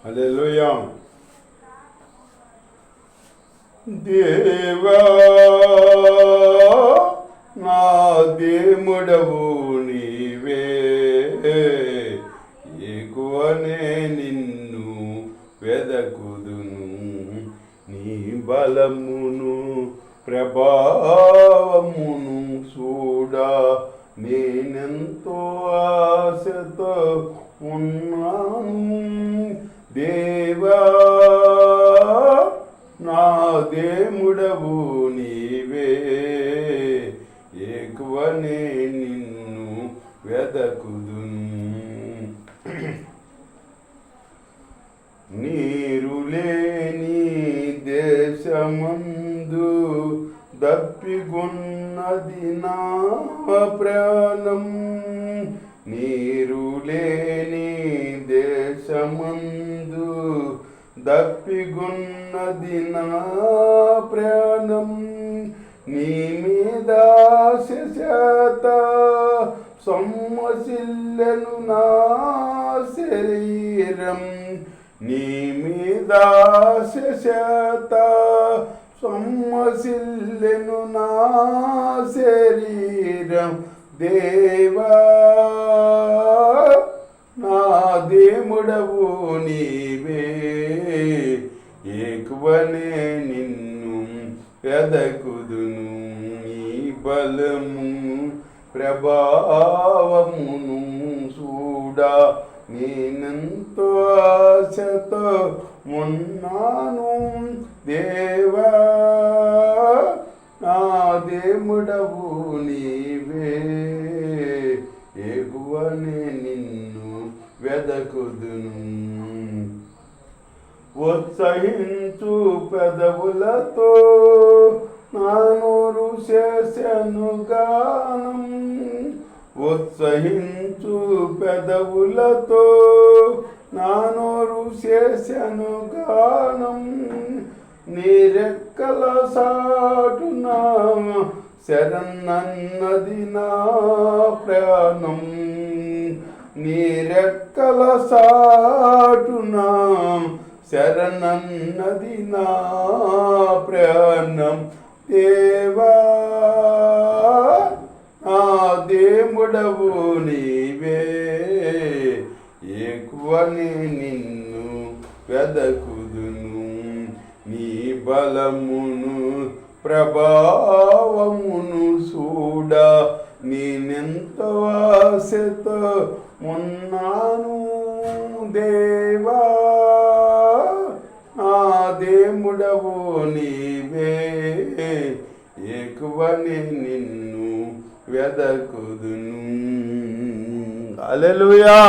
హల్లెలూయా. దేవా నా దేవుడవు నీవే, ఎక్కువనే నిన్ను వెదకుదును. నీ బలమును ప్రభావమును చూడా నేనెంతో ఆశతో ఉన్నాను. దేవా నా దేవుడవు నీవే, ఎక్కువనే నిన్ను వెదకుదును. నీరు లేని దేశమందు దప్పిగొన్నది నా ప్రాణం. నీరు లేని దేశమందు దప్పిగొన్నది నా ప్రాణం. నీ మీద ఆశ సొమ్మసిల్లెను నా శరీరం. నీ మీద ఆశ సొమ్మసిల్లెను నా శరీరం. దేవా నా దేవుడవు నీవే, ఎక్కువనే నిన్ను వెదకుదును. నీ బలము ప్రభావమును చూడా నేనెంతో ఆశతో ఉన్నాను. దేవా నా దేవుడవు నీవే, ఎక్కువనే నిన్ను వెదకుదును. ఉత్సహించు పెదవులతో నా నోరు చేసెను గానం. ఉత్సహించు పెదవులతో నా నోరు చేసెను గానం. నీ రెక్కల సాటున శరణన్నది నా ప్రాణం. నీ రెక్కల సాటున శరణన్నది నా ప్రాణం. దేవా నా దేవుడవు నీవే, ఎక్కువనే నిన్ను వెదకుదును. నీ బలమును ప్రభావమును చూడా నేనెంతో ఆశతో ఉన్నాను. దేవా నా దేవుడవు నీవే, ఎక్కువనే నిన్ను వెదకుదును. హల్లెలూయా.